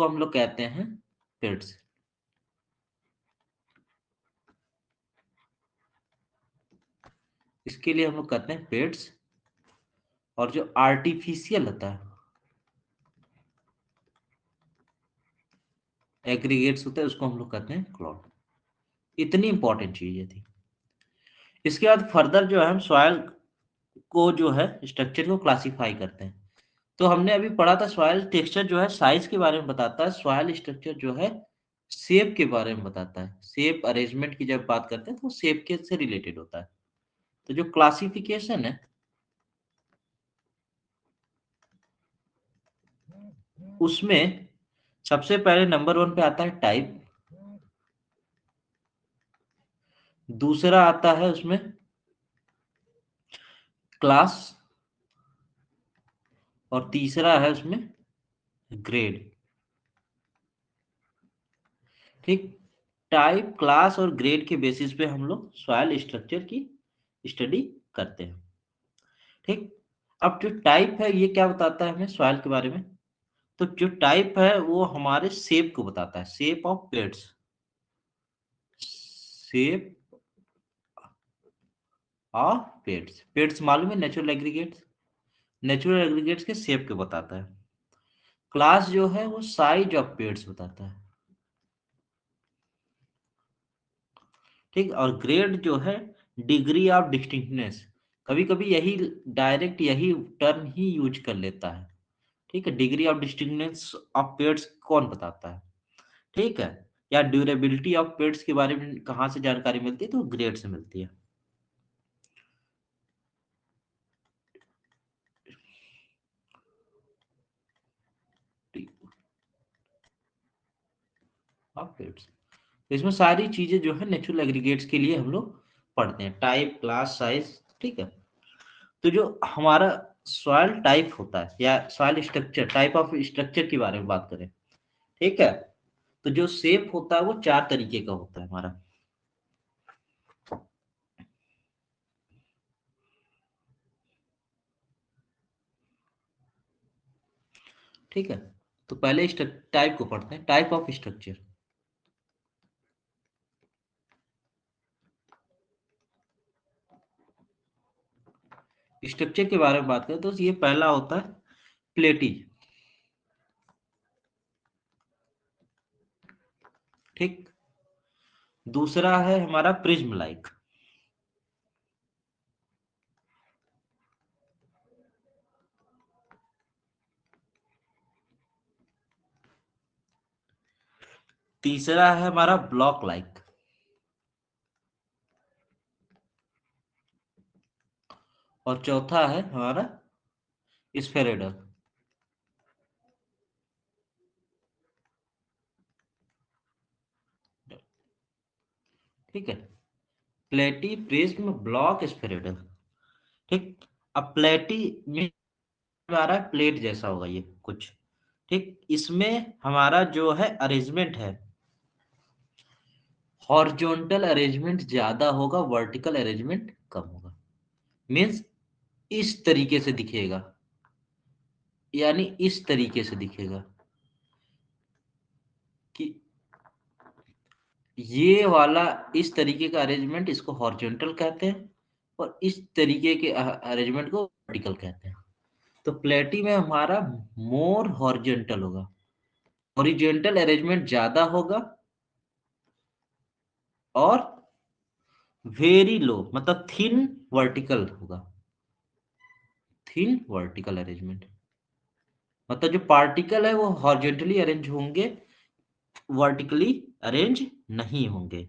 को हम लोग कहते हैं पेड्स। इसके लिए हम लोग कहते हैं पेड्स। और जो आर्टिफिशियल होता है एग्रीगेट्स होते हैं उसको हम लोग कहते हैं क्लाउड। इतनी इंपॉर्टेंट चीज ये थी। इसके बाद फर्दर जो है हम सॉइल को जो है स्ट्रक्चर को क्लासिफाई करते हैं। तो हमने अभी पढ़ा था सॉइल टेक्सचर जो है साइज के बारे में बताता है, सॉइल स्ट्रक्चर जो है शेप के बारे में बताता है। शेप अरेंजमेंट की जब बात करते हैं तो शेप के से रिलेटेड होता है। तो जो क्लासिफिकेशन है उसमें सबसे पहले नंबर 1 पे आता है टाइप। दूसरा आता है उसमें क्लास। और तीसरा है उसमें ग्रेड। ठीक। टाइप, क्लास और ग्रेड के बेसिस पे हम लोग सॉइल स्ट्रक्चर की स्टडी करते हैं। ठीक। अब जो टाइप है ये क्या बताता है हमें सॉइल के बारे में? तो जो टाइप है वो हमारे शेप को बताता है, shape of peds. Shape of peds. Peds मालूम है नेचुरल एग्रीगेट्स। नेचुरल एग्रीगेट्स के शेप को बताता है। क्लास जो है वो साइज ऑफ पेड्स बताता है। ठीक। और ग्रेड जो है डिग्री ऑफ डिस्टिंक्टनेस। कभी कभी यही डायरेक्ट यही टर्म ही यूज कर लेता है। ठीक है, डिग्री ऑफ डिस्टिंक्टनेस ऑफ पेड्स कौन बताता है? ठीक है। या ड्यूरेबिलिटी ऑफ पेड्स के बारे में कहाँ से जानकारी मिलती है? तो ग्रेड से मिलती है। ऑफ पेड्स। इसमें सारी चीजें जो है नेचुरल एग्रीगेट्स के लिए हम लोग पढ़ते हैं, टाइप, क्लास, साइज। ठीक है। तो जो हमारा सॉइल टाइप होता है या soil structure, type of structure के बारे में बात करें, ठीक है, तो जो शेप होता है वो 4 तरीके का होता है हमारा। ठीक है। तो पहले टाइप को पढ़ते हैं, टाइप ऑफ स्ट्रक्चर। स्ट्रक्चर के बारे में बात करें तो ये पहला होता है प्लेटी। ठीक। दूसरा है हमारा प्रिज्म लाइक। तीसरा है हमारा ब्लॉक लाइक। और चौथा है हमारा स्फेरेडल। ठीक है। प्लेटी, प्रिज्म, ब्लॉक, स्फेरेडल। ठीक। अब प्लेटी में आ रहा है प्लेट जैसा होगा ये कुछ। ठीक। इसमें हमारा जो है अरेंजमेंट है, हॉरिजॉन्टल अरेंजमेंट ज्यादा होगा, वर्टिकल अरेंजमेंट कम होगा। मीन्स इस तरीके से दिखेगा, यानी इस तरीके से दिखेगा कि ये वाला इस तरीके का अरेंजमेंट इसको हॉरिजॉन्टल कहते हैं, और इस तरीके के अरेंजमेंट को वर्टिकल कहते हैं। तो प्लेटी में हमारा मोर हॉरिजॉन्टल होगा, हॉरिजॉन्टल अरेंजमेंट ज्यादा होगा, और वेरी लो मतलब थिन वर्टिकल होगा। थिन वर्टिकल अरेंजमेंट मतलब जो पार्टिकल है वो हॉरिजॉन्टली अरेंज होंगे, वर्टिकली अरेंज नहीं होंगे।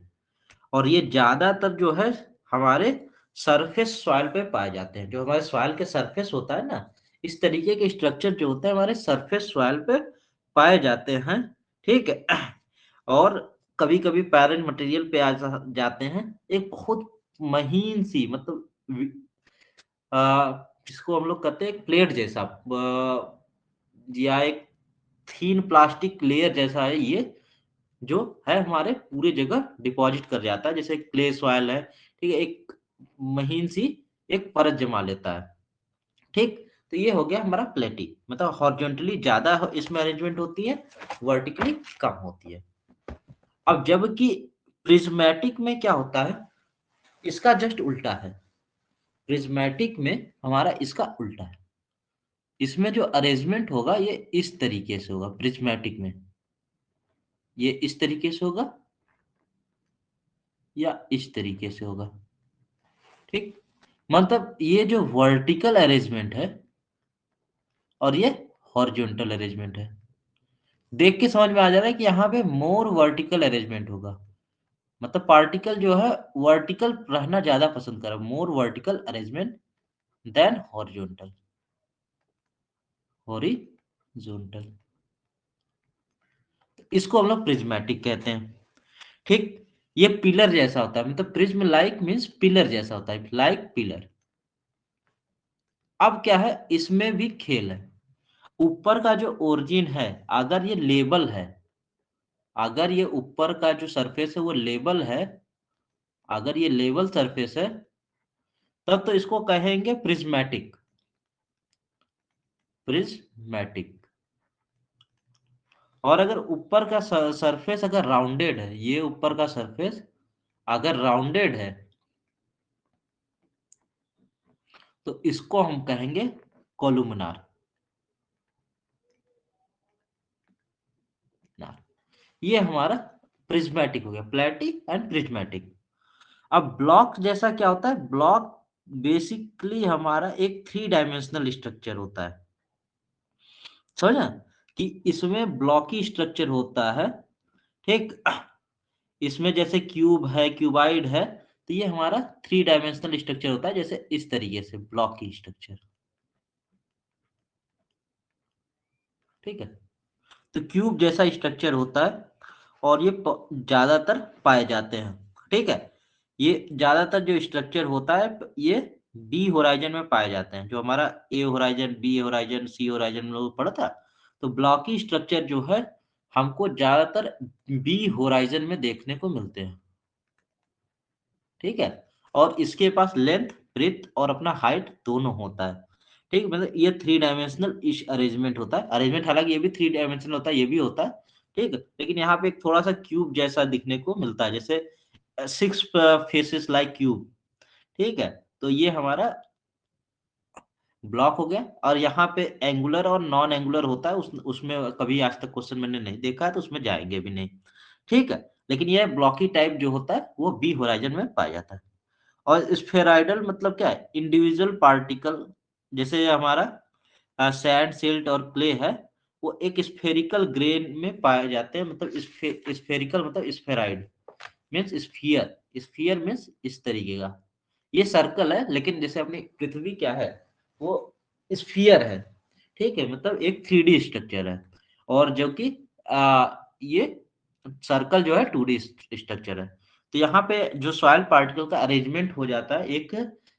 और ये ज्यादातर जो है हमारे सरफेस सॉइल पे पाए जाते हैं। जो हमारे सॉइल के सरफेस होता है ना, इस तरीके के स्ट्रक्चर जो होते हैं हमारे सरफेस सॉइल पे पाए जाते हैं। ठीक है। और कभी कभी पैरेंट मटेरियल पे जाते हैं, एक बहुत महीन सी मतलब जिसको हम लोग कहते हैं एक प्लेट जैसा, या एक थीन प्लास्टिक लेयर जैसा है ये, जो है हमारे पूरे जगह डिपॉजिट कर जाता है, जैसे क्ले सॉइल है। ठीक है, एक महीन सी एक परत जमा लेता है। ठीक। तो ये हो गया हमारा प्लेटी, मतलब हॉरिजॉन्टली ज्यादा इसमें अरेंजमेंट होती है, वर्टिकली कम होती है। अब जबकि प्रिज्मेटिक में क्या होता है, इसका जस्ट उल्टा है। प्रिज्मेटिक में हमारा इसका उल्टा है, इसमें जो अरेंजमेंट होगा ये इस तरीके से होगा। प्रिज्मेटिक में ये इस तरीके से होगा या इस तरीके से होगा, ठीक। मतलब ये जो वर्टिकल अरेंजमेंट है और ये हॉरिजॉन्टल अरेंजमेंट है। देख के समझ में आ जा रहा है कि यहाँ पे मोर वर्टिकल अरेंजमेंट होगा, मतलब पार्टिकल जो है वर्टिकल रहना ज्यादा पसंद कर, more vertical arrangement than horizontal, horizontal. इसको हम लोग प्रिज्मेटिक कहते हैं, ठीक। ये पिलर जैसा होता है, मतलब प्रिज्म लाइक मींस पिलर जैसा होता है, लाइक पिलर। अब क्या है, इसमें भी खेल है। ऊपर का जो ओरिजिन है, अगर ये लेबल है, अगर ये ऊपर का जो सरफेस है वो लेबल है, अगर ये लेवल सरफेस है, तब तो इसको कहेंगे प्रिज्मेटिक, प्रिज्मेटिक। और अगर ऊपर का सरफेस अगर राउंडेड है, ये ऊपर का सरफेस अगर राउंडेड है, तो इसको हम कहेंगे कोलुमनार। ये हमारा प्रिज्मेटिक हो गया, प्लेटी एंड प्रिज्मेटिक। अब ब्लॉक जैसा क्या होता है, ब्लॉक बेसिकली हमारा एक 3 डायमेंशनल स्ट्रक्चर होता है, समझा, कि इसमें ब्लॉकी स्ट्रक्चर होता है, ठीक। इसमें जैसे क्यूब है, क्यूबाइड है, तो ये हमारा 3 डायमेंशनल स्ट्रक्चर होता है, जैसे इस तरीके से ब्लॉकी स्ट्रक्चर, ठीक है। तो क्यूब जैसा स्ट्रक्चर होता है, और ये ज्यादातर पाए जाते हैं, ठीक है। ये ज्यादातर जो स्ट्रक्चर होता है ये बी होराइजन में पाए जाते हैं, जो हमारा A horizon, B horizon, C horizon में लोग पढ़ा था। तो ब्लॉकी स्ट्रक्चर जो है हमको ज्यादातर बी होराइजन में देखने को मिलते हैं, ठीक है। और इसके पास लेंथ, ब्रेथ और अपना हाइट दोनों होता है, ठीक। मतलब ये 3 डायमेंशनल इस अरेंजमेंट होता है, अरेंजमेंट हालांकि ये भी 3 डायमेंशनल होता है, ये भी होता है, ठीक। लेकिन यहाँ पे एक थोड़ा सा क्यूब जैसा दिखने को मिलता है, जैसे 6 फेसेस लाइक क्यूब, ठीक है। तो ये हमारा ब्लॉक हो गया। और यहाँ पे एंगुलर और नॉन एंगुलर होता है, उसमें कभी आज तक क्वेश्चन मैंने नहीं देखा है, तो उसमें जाएंगे भी नहीं, ठीक है। लेकिन ये ब्लॉकी टाइप जो होता है वो बी होराइजन में पाया जाता है। और स्फेराइडल मतलब क्या है, इंडिविजुअल पार्टिकल, जैसे हमारा सैंड, सिल्ट और क्ले है, वो एक स्फेरिकल ग्रेन में पाए जाते हैं, मतलब स्फेरिकल मतलब स्फेराइड मीन्स स्फीयर, स्फीयर मीन्स इस तरीके का। ये सर्कल है, लेकिन जैसे अपनी पृथ्वी क्या है, वो स्फीयर है, ठीक है, मतलब एक 3D स्ट्रक्चर है। और जो कि ये सर्कल जो है 2D स्ट्रक्चर है। तो यहाँ पे जो सॉइल पार्टिकल का अरेंजमेंट हो जाता है एक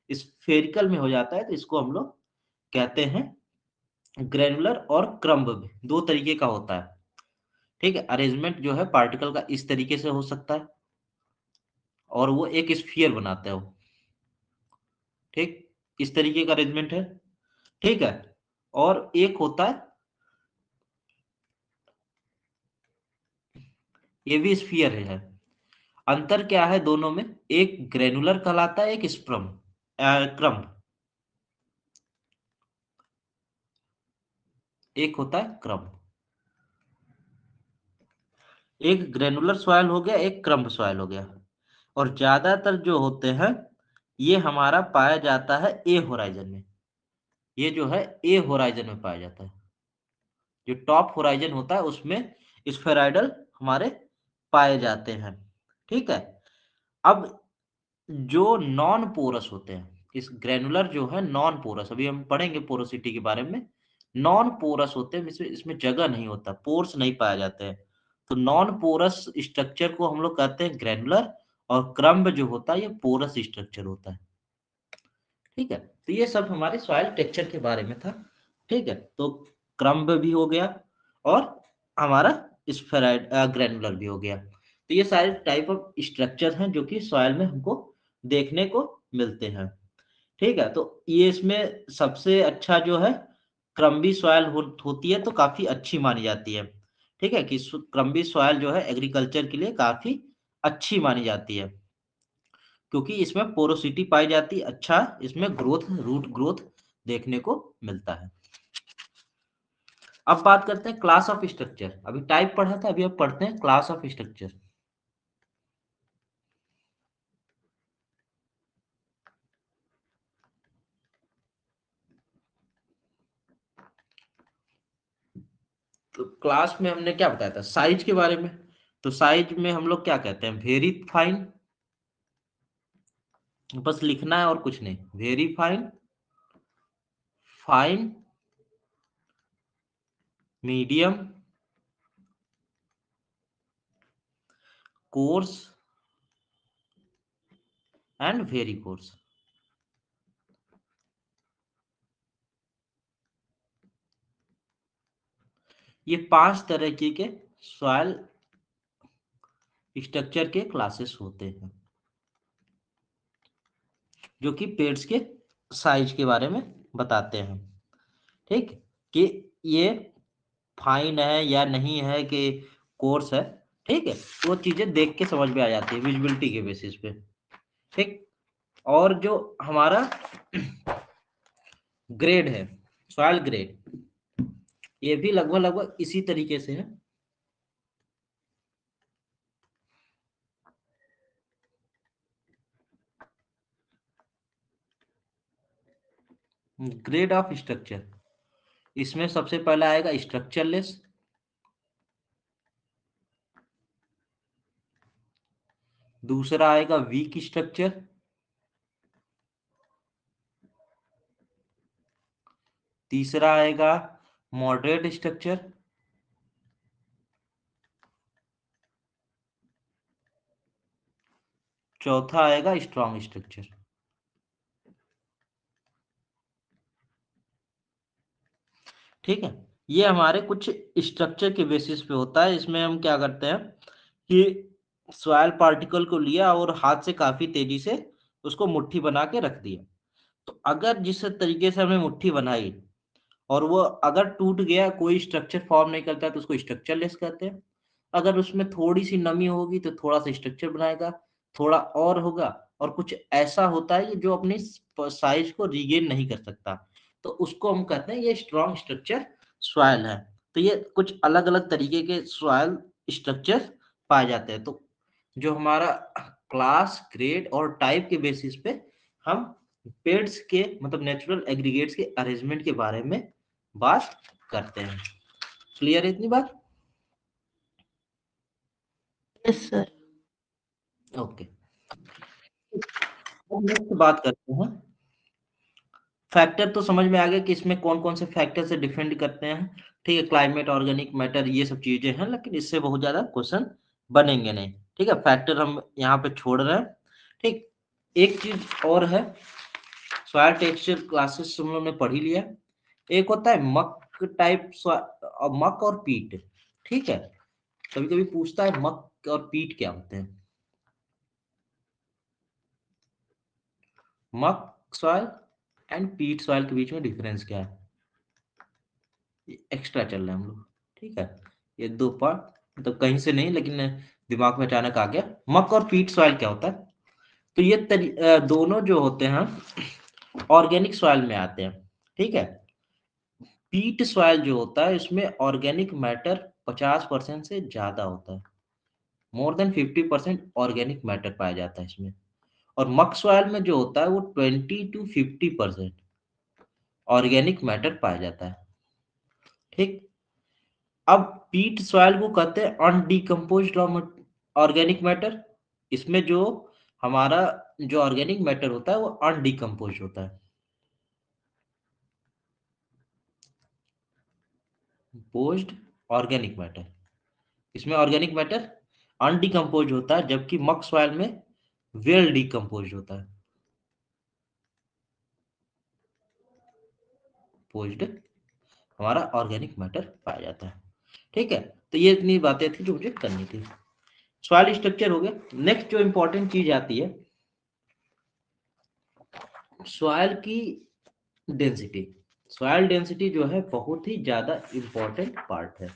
स्फेरिकल में हो जाता है, तो इसको हम लोग कहते हैं ग्रेनुलर, और क्रम्ब भी 2 तरीके का होता है, ठीक है। अरेंजमेंट जो है पार्टिकल का इस तरीके से हो सकता है, और वो एक स्फीयर बनाता है वो, ठीक। इस तरीके का अरेंजमेंट है, ठीक है। और एक होता है, ये भी स्फीयर है। अंतर क्या है दोनों में, एक ग्रेनुलर कहलाता है, एक स्प्रम क्रम्ब, एक होता है क्रम्ब। एक ग्रेनुलर सॉइल हो गया, एक क्रम्ब सॉइल हो गया। और ज्यादातर जो होते हैं ये हमारा पाया जाता है ए होराइजन में, ये जो है ए होराइजन में पाया जाता है। जो टॉप होराइजन होता है उसमें स्फेराइडल हमारे पाए जाते हैं, ठीक है। अब जो नॉन पोरस होते हैं, इस ग्रेनुलर जो है नॉन पोरस, अभी हम पढ़ेंगे पोरोसिटी के बारे में। नॉन पोरस होते हैं, इसमें इसमें जगह नहीं होता, पोर्स नहीं पाए जाते हैं। तो नॉन पोरस स्ट्रक्चर को हम लोग कहते हैं ग्रेनुलर, और क्रम्ब जो होता है ये पोरस स्ट्रक्चर होता है, ठीक है। तो ये सब हमारे सॉइल टेक्सचर के बारे में था, ठीक है। तो क्रम्ब भी हो गया, और हमारा स्फेराइड ग्रेनुलर भी हो गया। तो ये सारे टाइप ऑफ स्ट्रक्चर हैं जो कि सॉइल में हमको देखने को मिलते हैं। ठीक है, तो ये इसमें सबसे अच्छा जो है क्रम्बी सॉइल होती है, तो काफी अच्छी मानी जाती है। ठीक है कि क्रम्बी सॉइल जो है एग्रीकल्चर के लिए काफी अच्छी मानी जाती है, क्योंकि इसमें पोरोसिटी पाई जाती है, अच्छा इसमें ग्रोथ, रूट ग्रोथ देखने को मिलता है। अब बात करते हैं क्लास ऑफ स्ट्रक्चर। अभी टाइप पढ़ा था, अभी अब पढ़ते हैं क्लास ऑफ स्ट्रक्चर। तो क्लास में हमने क्या बताया था, साइज के बारे में। तो साइज में हम लोग क्या कहते हैं, वेरी फाइन, बस लिखना है और कुछ नहीं, very fine, fine, medium, course and very course. ये 5 तरह के सॉइल स्ट्रक्चर के क्लासेस होते हैं, जो कि पेड्स के साइज के बारे में बताते हैं। ठीक, कि ये फाइन है या नहीं है, कि कोर्स है। ठीक है, वो चीजें देख के समझ में आ जाती है विजिबिलिटी के बेसिस पे। ठीक, और जो हमारा ग्रेड है, सॉइल ग्रेड, ये भी लगभग लगभग इसी तरीके से है। ग्रेड ऑफ स्ट्रक्चर, इसमें सबसे पहला आएगा स्ट्रक्चरलेस, दूसरा आएगा वीक स्ट्रक्चर, तीसरा आएगा मॉडरेट स्ट्रक्चर, चौथा आएगा स्ट्रॉन्ग स्ट्रक्चर। ठीक है, ये हमारे कुछ स्ट्रक्चर के बेसिस पे होता है। इसमें हम क्या करते हैं कि सॉइल पार्टिकल को लिया और हाथ से काफी तेजी से उसको मुट्ठी बना के रख दिया। तो अगर जिस तरीके से हमने मुट्ठी बनाई और वो अगर टूट गया, कोई स्ट्रक्चर फॉर्म नहीं करता है, तो उसको स्ट्रक्चरलेस कहते हैं। अगर उसमें थोड़ी सी नमी होगी तो थोड़ा सा स्ट्रक्चर बनाएगा, थोड़ा और होगा और कुछ ऐसा होता है कि जो अपनी साइज को रिगेन नहीं कर सकता, तो उसको हम कहते हैं ये स्ट्रॉन्ग स्ट्रक्चर सॉइल है। तो ये कुछ अलग अलग तरीके के सॉइल स्ट्रक्चर पाए जाते हैं। तो जो हमारा क्लास, ग्रेड और टाइप के बेसिस पे हम पेड्स के मतलब नेचुरल एग्रीगेट्स के अरेंजमेंट के बारे में बात करते हैं। क्लियर है इतनी बात? Yes sir. ओके, अब नेक्स्ट बात करते हैं। फैक्टर तो समझ में आ गया कि इसमें कौन कौन से फैक्टर से डिपेंड करते हैं। ठीक है, क्लाइमेट, ऑर्गेनिक मैटर, ये सब चीजें हैं, लेकिन इससे बहुत ज्यादा क्वेश्चन बनेंगे नहीं। ठीक है, फैक्टर हम यहाँ पे छोड़ रहे हैं। ठीक, एक चीज और है, सॉइल टेक्सचर क्लासेस हम लोग ने पढ़ ही लिया। एक होता है मक टाइप, मक और पीट। ठीक है, कभी कभी पूछता है मक और पीट क्या होते हैं। मक सॉइल एंड पीट सॉइल के बीच में डिफरेंस क्या है, ये एक्स्ट्रा चल रहा है हम लोग। ठीक है, ये दो पार्ट मतलब कहीं से नहीं, लेकिन दिमाग में अचानक आ गया। मक और पीट सॉइल क्या होता है, तो ये दोनों जो होते हैं ऑर्गेनिक सॉइल में आते हैं। ठीक है, पीट सॉइल जो होता है इसमें ऑर्गेनिक मैटर 50% से ज्यादा होता है, मोर देन 50% ऑर्गेनिक मैटर पाया जाता है इसमें। और मक सॉइल में जो होता है वो 20 to 50% ऑर्गेनिक मैटर पाया जाता है। ठीक, अब पीट सॉइल को कहते हैं अनडिकम्पोज्ड ऑर्गेनिक मैटर। इसमें जो हमारा जो ऑर्गेनिक मैटर होता है वो अनडिकम्पोज्ड होता है। पोज्ड ऑर्गेनिक मैटर, इसमें ऑर्गेनिक मैटर अनडिकम्पोज होता है, जबकि मक सॉइल में वेल डिकम्पोज होता है। पोज्ड हमारा ऑर्गेनिक मैटर पाया जाता है। ठीक है, तो ये इतनी बातें थी जो मुझे करनी थी। सॉइल स्ट्रक्चर हो गया। नेक्स्ट जो इंपॉर्टेंट चीज आती है सॉइल की डेंसिटी, सॉइल डेंसिटी जो है बहुत ही ज्यादा इंपॉर्टेंट पार्ट है।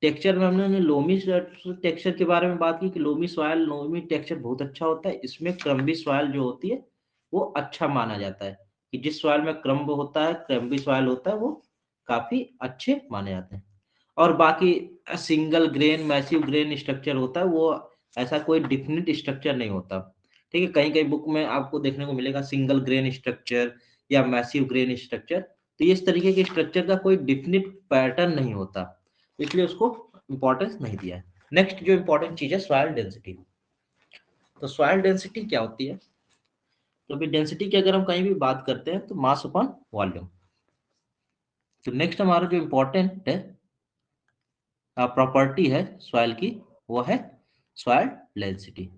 टेक्सचर में हमने लोमी टेक्सचर के बारे में बात की कि लोमी सॉइल, लोमी टेक्सचर बहुत अच्छा होता है। इसमें क्रम्बी सॉइल जो होती है वो अच्छा माना जाता है कि जिस सॉइल में क्रम्ब होता है, क्रम्बी सॉइल होता है, वो काफी अच्छे माने जाते हैं। और बाकी single grain, massive grain structure होता है, वो ऐसा कोई डिफिनिट स्ट्रक्चर नहीं होता। ठीक है, कहीं कहीं बुक में आपको देखने को मिलेगा सिंगल ग्रेन स्ट्रक्चर या मैसिव ग्रेन स्ट्रक्चर। तो इस तरीके के स्ट्रक्चर का कोई डिफिनिट पैटर्न नहीं होता, इसलिए उसको इंपॉर्टेंस नहीं दिया है। नेक्स्ट जो इंपॉर्टेंट चीज है सॉइल डेंसिटी। तो सॉइल डेंसिटी क्या होती है? तो अभी डेंसिटी की अगर हम कहीं भी बात करते हैं तो मास अपॉन वॉल्यूम। तो नेक्स्ट हमारा जो इंपॉर्टेंट है प्रॉपर्टी है सॉइल की, वो है सॉइल डेंसिटी।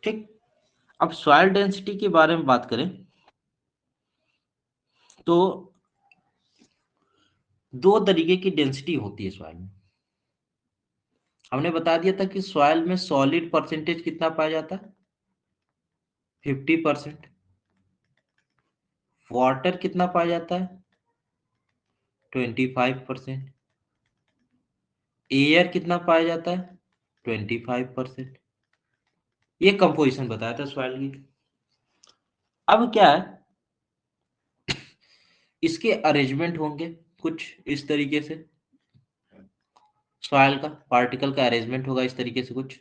ठीक, अब सॉइल डेंसिटी के बारे में बात करें तो दो तरीके की डेंसिटी होती है सॉइल में। हमने बता दिया था कि सॉइल में सॉलिड परसेंटेज कितना पाया जाता है, 50%। वाटर कितना पाया जाता है, 25%। एयर कितना पाया जाता है, 25%। ये कंपोजिशन बताया था सॉइल की। अब क्या है, इसके अरेंजमेंट होंगे कुछ इस तरीके से, सॉइल का पार्टिकल का अरेंजमेंट होगा इस तरीके से कुछ।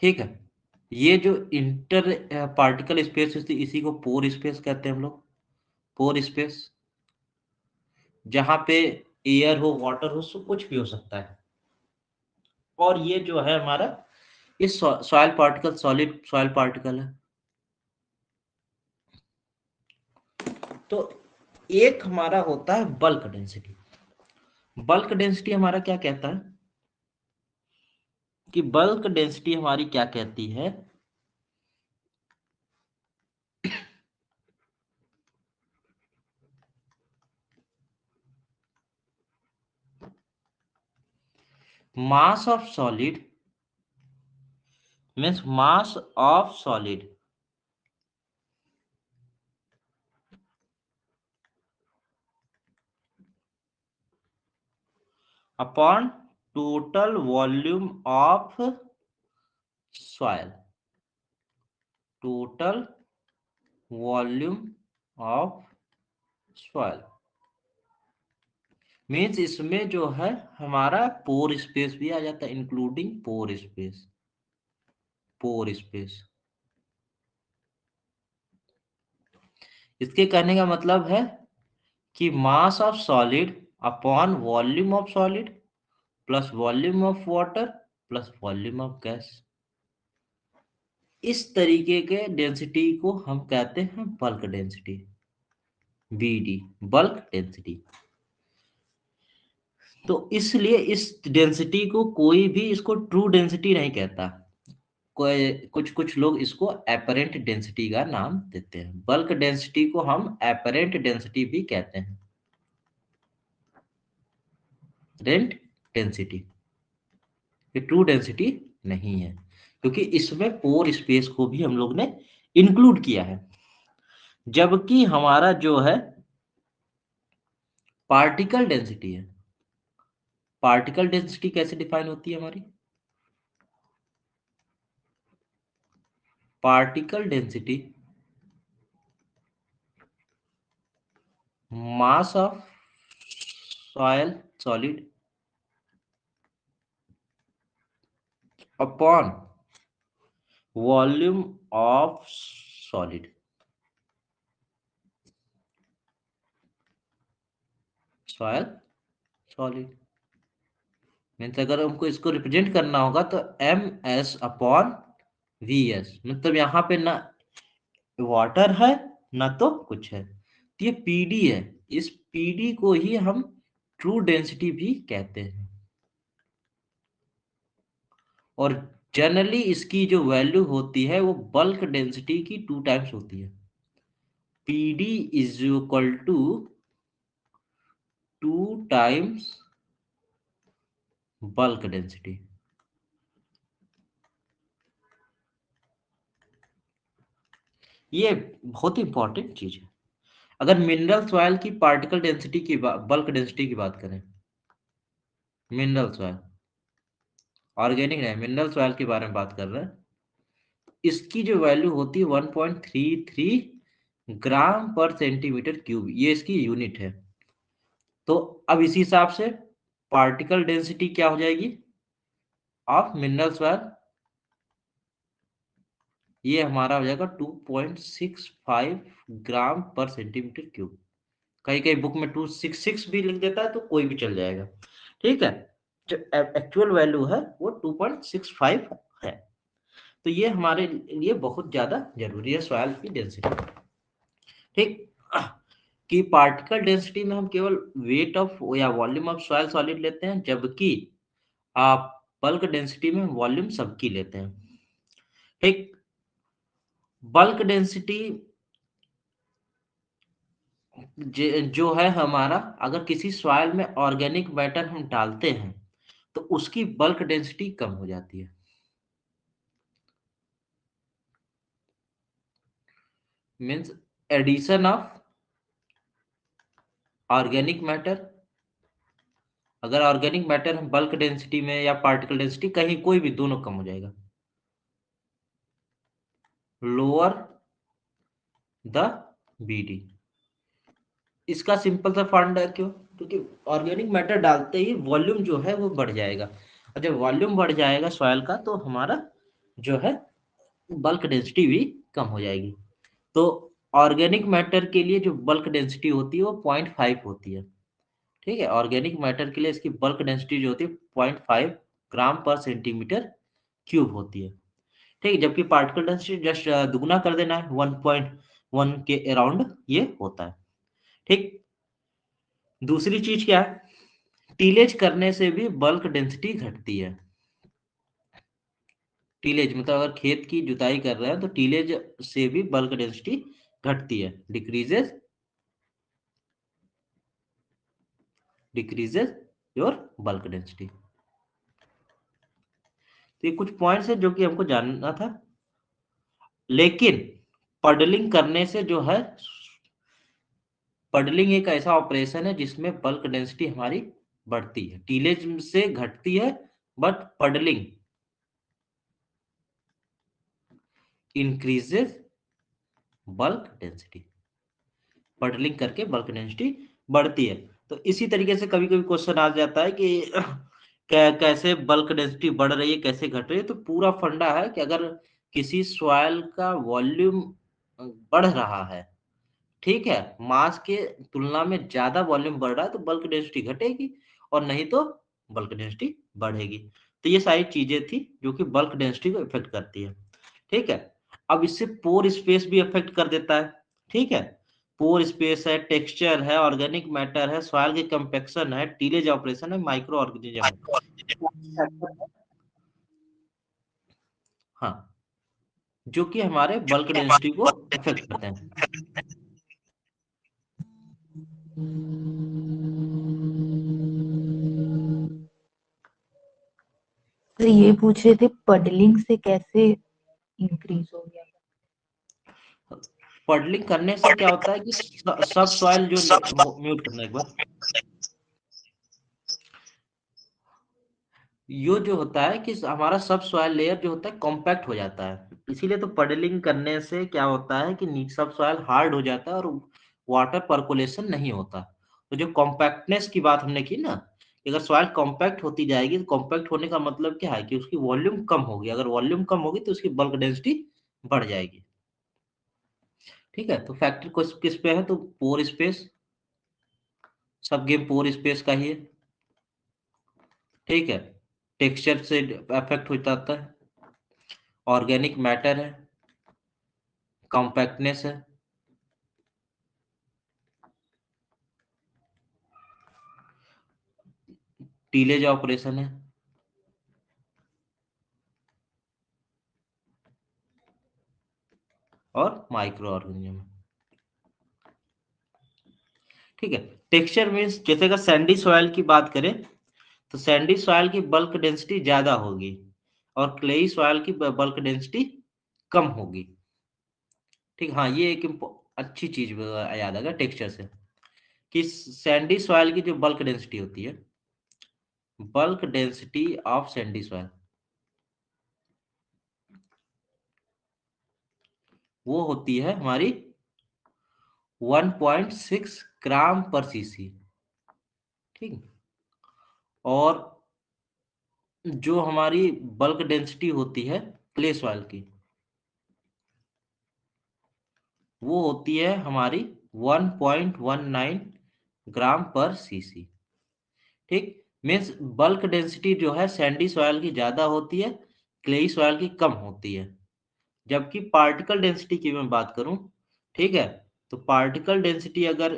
ठीक है, ये जो इंटर पार्टिकल स्पेस होती है इसी को पोर स्पेस कहते हैं हम लोग। पोर स्पेस, जहां पे एयर हो, वाटर हो, सब कुछ भी हो सकता है। और ये जो है हमारा इस soil particle, solid soil particle है। तो एक हमारा होता है बल्क डेंसिटी। बल्क डेंसिटी हमारा क्या कहता है कि बल्क डेंसिटी हमारी क्या कहती है, मास of solid means mass of solid upon total volume of soil. Total volume of soil means इसमें जो है हमारा पोर स्पेस भी आ जाता है, including pore space. Pore space, इसके कहने का मतलब है कि mass of solid upon volume of solid plus volume of water plus volume of gas. इस तरीके के डेंसिटी को हम कहते हैं bulk density, BD, bulk density. तो इसलिए इस डेंसिटी को कोई भी इसको ट्रू डेंसिटी नहीं कहता। कोई कुछ कुछ लोग इसको एपरेंट डेंसिटी का नाम देते हैं। बल्क डेंसिटी को हम एपरेंट डेंसिटी भी कहते हैं, रेंट डेंसिटी। ये ट्रू डेंसिटी नहीं है, क्योंकि इसमें पोर स्पेस को भी हम लोग ने इंक्लूड किया है। जबकि हमारा जो है पार्टिकल डेंसिटी है, पार्टिकल डेंसिटी कैसे डिफाइन होती है हमारी? Particle density mass of soil solid upon volume of solid, soil solid. Means अगर हमको इसको रिप्रेजेंट करना होगा तो M S upon V S, मतलब यहाँ पे ना वाटर है ना तो कुछ है, तो ये पीडी है। इस पीडी को ही हम ट्रू डेंसिटी भी कहते हैं। और जनरली इसकी जो वैल्यू होती है वो बल्क डेंसिटी की 2 टाइम्स होती है। PD is equal to 2 times bulk density. ये बहुत इंपॉर्टेंट चीज है। अगर मिनरल सॉइल की पार्टिकल डेंसिटी की बल्क डेंसिटी की बात करें, मिनरल सॉइल, ऑर्गेनिक नहीं, मिनरल सॉइल के बारे में बात कर रहे हैं, इसकी जो वैल्यू होती है 1.33 ग्राम पर सेंटीमीटर क्यूब, ये इसकी यूनिट है। तो अब इसी हिसाब से पार्टिकल डेंसिटी क्या हो जाएगी ऑफ मिनरल सॉइल, ये हमारा हो जाएगा 2.65 ग्राम पर सेंटीमीटर क्यूब। कहीं कहीं बुक में 266 भी लिख देता है तो कोई भी चल जाएगा, ठीक है। जो एक्चुअल वैल्यू है वो 2.65 है। तो ये हमारे लिए बहुत ज्यादा जरूरी है सॉइल की डेंसिटी, ठीक। कि पार्टिकल डेंसिटी में हम केवल वेट ऑफ या वॉल्यूम ऑफ सॉइल सॉलिड लेते हैं, जबकि आप बल्क डेंसिटी में वॉल्यूम सबकी लेते हैं, ठीक। बल्क डेंसिटी जो है हमारा, अगर किसी सॉइल में ऑर्गेनिक मैटर हम डालते हैं तो उसकी बल्क डेंसिटी कम हो जाती है। Means addition of organic matter, अगर ऑर्गेनिक मैटर हम बल्क डेंसिटी में या पार्टिकल डेंसिटी कहीं कोई भी दोनों कम हो जाएगा। लोअर द BD, इसका सिंपल सा फंड है, क्यों? क्योंकि ऑर्गेनिक मैटर डालते ही वॉल्यूम जो है वो बढ़ जाएगा, और जब वॉल्यूम बढ़ जाएगा सॉइल का तो हमारा जो है बल्क डेंसिटी भी कम हो जाएगी। तो ऑर्गेनिक मैटर के लिए जो बल्क डेंसिटी होती है वो 0.5 होती है, ठीक है। ऑर्गेनिक मैटर के लिए इसकी बल्क डेंसिटी जो होती है 0.5 ग्राम पर सेंटीमीटर क्यूब होती है, ठीक है। जबकि पार्टिकल डेंसिटी जस्ट दुगुना कर देना है, 1.1 के अराउंड ये होता है, ठीक। दूसरी चीज क्या है, टीलेज करने से भी बल्क डेंसिटी घटती है। टीलेज मतलब अगर खेत की जुताई कर रहे हैं तो टीलेज से भी बल्क डेंसिटी घटती है, डिक्रीजेज योर बल्क डेंसिटी। तो ये कुछ पॉइंट्स है जो कि हमको जानना था। लेकिन पडलिंग करने से जो है, पडलिंग एक ऐसा ऑपरेशन है जिसमें बल्क डेंसिटी हमारी बढ़ती है, टीलेज से घटती है, but puddling increases bulk density, puddling करके बल्क डेंसिटी बढ़ती है। तो इसी तरीके से कभी कभी क्वेश्चन आ जाता है कि कैसे बल्क डेंसिटी बढ़ रही है, कैसे घट रही है। तो पूरा फंडा है कि अगर किसी सॉइल का वॉल्यूम बढ़ रहा है, ठीक है, मास के तुलना में ज्यादा वॉल्यूम बढ़ रहा है तो बल्क डेंसिटी घटेगी, और नहीं तो बल्क डेंसिटी बढ़ेगी। तो ये सारी चीजें थी जो कि बल्क डेंसिटी को इफेक्ट करती है, ठीक है। अब इससे पोर स्पेस भी इफेक्ट कर देता है, ठीक है। पोर स्पेस है, टेक्सचर है, ऑर्गेनिक मैटर है, सॉइल की कंपेक्शन है, टीलेज ऑपरेशन है, माइक्रो ऑर्गेनिज्म है, हाँ, जो कि हमारे बल्क डेंसिटी को इफेक्ट करते हैं। तो ये पूछ रहे थे पडलिंग से कैसे इंक्रीज हो गया। पडलिंग करने से क्या होता है कि सब सॉइल जो म्यूट करना एक बार, यो जो होता है कि हमारा सब सॉइल लेयर जो होता है कॉम्पैक्ट हो जाता है। इसीलिए तो पडलिंग करने से क्या होता है कि नीचे सब सॉइल हार्ड हो जाता है और वाटर पर्कुलेशन नहीं होता। तो जो कॉम्पैक्टनेस की बात हमने की ना, कि अगर सॉइल कॉम्पैक्ट होती जाएगी तो कॉम्पैक्ट होने का मतलब क्या है कि उसकी वॉल्यूम कम होगी, अगर वॉल्यूम कम होगी तो उसकी बल्क डेंसिटी बढ़ जाएगी, ठीक है। तो फैक्टर किस पे है, तो पोर स्पेस, सब गेम पोर स्पेस का ही है, ठीक है। टेक्सचर से अफेक्ट हो जाता है, ऑर्गेनिक मैटर है, कॉम्पैक्टनेस है, टीलेज ऑपरेशन है, माइक्रो ऑर्गेनिज्म है। ठीक है, टेक्सचर मीन्स जैसे अगर सैंडी सॉइल की बात करें तो सैंडी सॉइल की बल्क डेंसिटी ज्यादा होगी और क्लेई सॉइल की बल्क डेंसिटी कम होगी। ठीक, हाँ ये एक अच्छी चीज याद आएगा टेक्सचर से कि सैंडी सॉइल की जो बल्क डेंसिटी होती है, bulk density of Sandy soil, वो होती है हमारी 1.6 ग्राम पर सीसी। ठीक, और जो हमारी बल्क डेंसिटी होती है क्ले सॉइल की, वो होती है हमारी 1.19 ग्राम पर सीसी। ठीक, मीन्स बल्क डेंसिटी जो है सैंडी सॉइल की ज्यादा होती है, क्लेई सॉइल की कम होती है। जबकि पार्टिकल डेंसिटी की मैं बात करूं, ठीक है, तो पार्टिकल डेंसिटी अगर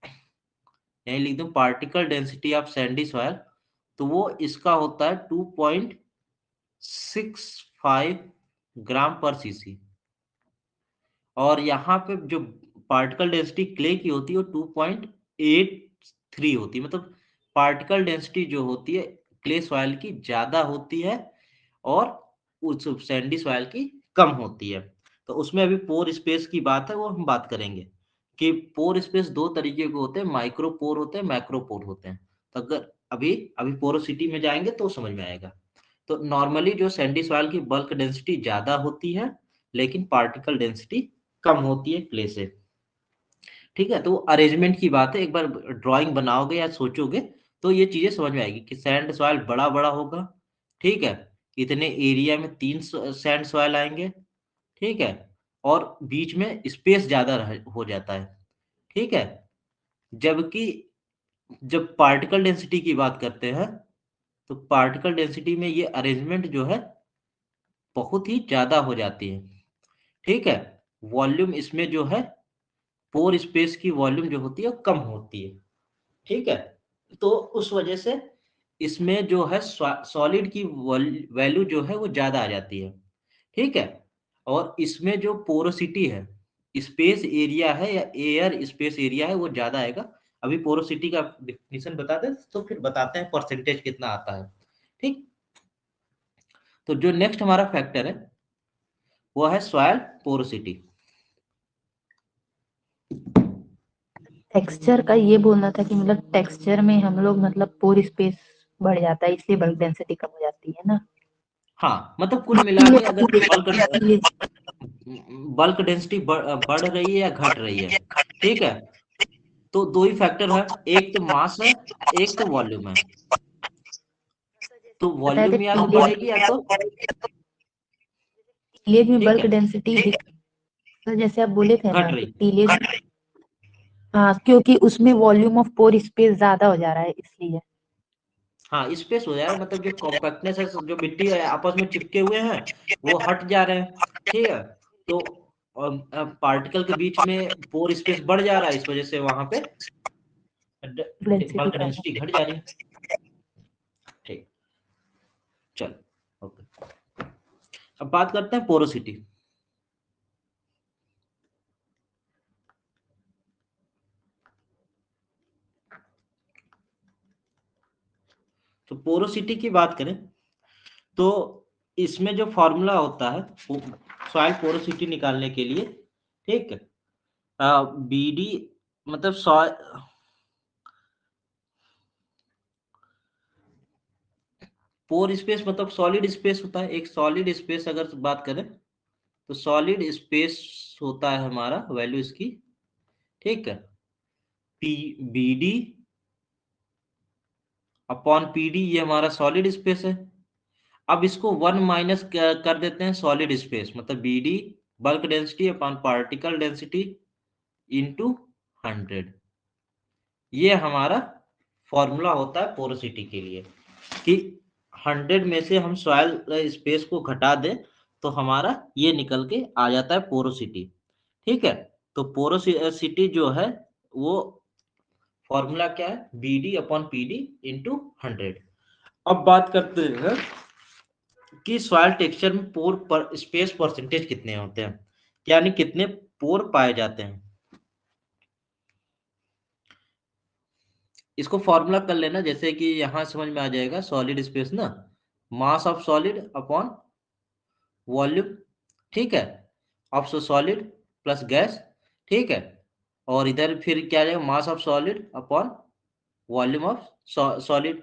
यही लिख दूं particle density of Sandy soil, तो वो इसका होता है 2.65 ग्राम पर सीसी। और यहाँ पे जो पार्टिकल डेंसिटी क्ले की होती है वो 2.83 होती है। मतलब पार्टिकल डेंसिटी जो होती है क्ले सॉइल की ज्यादा होती है और उस सैंडी सॉइल की कम होती है। तो उसमें अभी पोर स्पेस की बात है, वो हम बात करेंगे कि पोर स्पेस दो तरीके के होते हैं, माइक्रो पोर होते हैं, मैक्रो पोर होते हैं। तो अगर अभी अभी पोरोसिटी में जाएंगे तो समझ में आएगा। तो नॉर्मली जो सैंडी सॉइल की बल्क डेंसिटी ज्यादा होती है लेकिन पार्टिकल डेंसिटी कम होती है क्ले से। ठीक है, तो अरेंजमेंट की बात है, एक बार ड्राइंग बनाओगे या सोचोगे तो ये चीजें समझ में आएगी कि सैंड सॉइल बड़ा बड़ा होगा। ठीक है, इतने एरिया में 3 सैंड सॉइल आएंगे। ठीक है, और बीच में स्पेस ज्यादा हो जाता है। ठीक है, जबकि जब पार्टिकल डेंसिटी की बात करते हैं तो पार्टिकल डेंसिटी में ये अरेंजमेंट जो है बहुत ही ज्यादा हो जाती है। ठीक है, वॉल्यूम इसमें जो है पोर स्पेस की वॉल्यूम जो होती है वो कम होती है। ठीक है, तो उस वजह से इसमें जो है सॉलिड की वैल्यू जो है वो ज्यादा आ जाती है। ठीक है, और इसमें जो पोरोसिटी है, स्पेस एरिया है या एयर स्पेस एरिया है, वो ज्यादा आएगा। अभी पोरोसिटी का डिफिनीशन बता दें तो फिर बताते हैं परसेंटेज कितना आता है। ठीक, तो जो नेक्स्ट हमारा फैक्टर है वो है सॉइल पोरोसिटी। टेक्सचर का ये बोलना था कि मतलब टेक्सचर में हम लोग मतलब पोर स्पेस बढ़ जाता है इसलिए बल्क डेंसिटी कम हो जाती है ना। हाँ, मतलब कुल मिला के अगर बल्क डेंसिटी बढ़ रही है या घट रही है, ठीक है, तो दो ही फैक्टर है, एक तो मास है, एक तो वॉल्यूम है। तो बताया था वॉल्यूम या तो टीले बढ़ेगी या तो, टीलेज में ठीक बल्क है, डेंसिटी तो जैसे आप बोले थे घट ना कि रही। टीलेज, हाँ क्योंकि उसमें वॉल्यूम ऑफ पोर स्पेस ज्यादा हो जा रहा है इसलिए। हाँ, स्पेस हो जाएगा, मतलब जो कॉम्पैक्टनेस है, जो मिट्टी है आपस में चिपके हुए हैं वो हट जा रहे हैं। ठीक है, तो पार्टिकल के बीच में पोर स्पेस बढ़ जा रहा है, इस वजह से वहां पे डेंसिटी बल्क कम डेंसिटी घट जा रही है। ठीक, चलो ओके, अब बात करते हैं पोरोसिटी। तो पोरोसिटी की बात करें तो इसमें जो फॉर्मूला होता है सॉइल पोरोसिटी निकालने के लिए, ठीक है, बी डी, मतलब सॉइल पोर स्पेस मतलब सॉलिड स्पेस होता है। एक सॉलिड स्पेस अगर बात करें तो सॉलिड स्पेस होता है हमारा वैल्यू इसकी, ठीक है, P B D upon P D, ये हमारा सॉलिड स्पेस है। अब इसको 1 माइनस कर देते हैं सॉलिड स्पेस, मतलब B D bulk density upon particle density into 100। ये हमारा फॉर्मूला होता है पोरोसिटी के लिए कि 100 में से हम सॉइल स्पेस को घटा दें तो हमारा ये निकल के आ जाता है पोरोसिटी। ठीक है, तो पोरोसिटी जो है वो फॉर्मूला क्या है, B D upon P D into 100। अब बात करते हैं कि सॉइल टेक्सचर में पोर पर स्पेस परसेंटेज कितने होते हैं। यानी कितने पोर पाए जाते हैं। इसको फॉर्मूला कर लेना, जैसे कि यहां समझ में आ जाएगा, सॉलिड स्पेस ना, मास ऑफ सॉलिड अपॉन वॉल्यूम, ठीक है, ऑफ सॉलिड प्लस गैस, ठीक है, और इधर फिर क्या रहेगा, मास of solid upon volume of solid,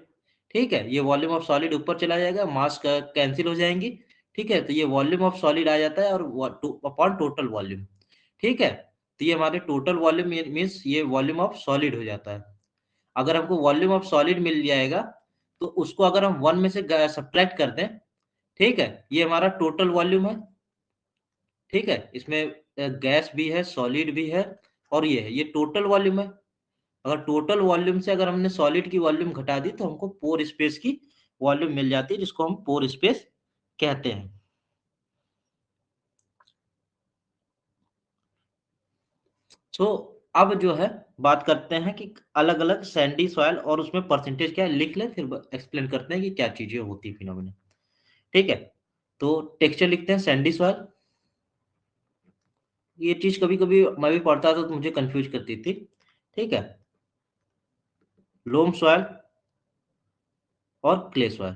ठीक है, ये वॉल्यूम ऑफ सॉलिड ऊपर चला जाएगा, मास कैंसिल हो जाएंगी, ठीक है, तो ये वॉल्यूम ऑफ सॉलिड आ जाता है और अपॉन टोटल वॉल्यूम, ठीक है, तो ये हमारे टोटल वॉल्यूम मीन्स ये वॉल्यूम ऑफ सॉलिड हो जाता है। अगर हमको वॉल्यूम ऑफ सॉलिड मिल जाएगा तो उसको अगर हम 1 में से सब्ट्रैक्ट कर दें, ठीक है, ये हमारा टोटल वॉल्यूम है, ठीक है, इसमें गैस भी है, सॉलिड भी है, और ये है, ये टोटल वॉल्यूम है। अगर टोटल वॉल्यूम से अगर हमने सॉलिड की वॉल्यूम घटा दी तो हमको पोर स्पेस की वॉल्यूम मिल जाती है, जिसको हम पोर स्पेस कहते हैं। सो अब जो है बात करते हैं कि अलग अलग सैंडी सॉइल और उसमें परसेंटेज क्या है, लिख ले, फिर एक्सप्लेन करते हैं कि क्या चीजें होती है फिनोमिना, ठीक है। तो टेक्सचर लिखते हैं सैंडी सॉइल। ये चीज कभी कभी मैं भी पढ़ता था तो मुझे कंफ्यूज करती थी, ठीक है। लोम सॉइल और क्ले सॉइल,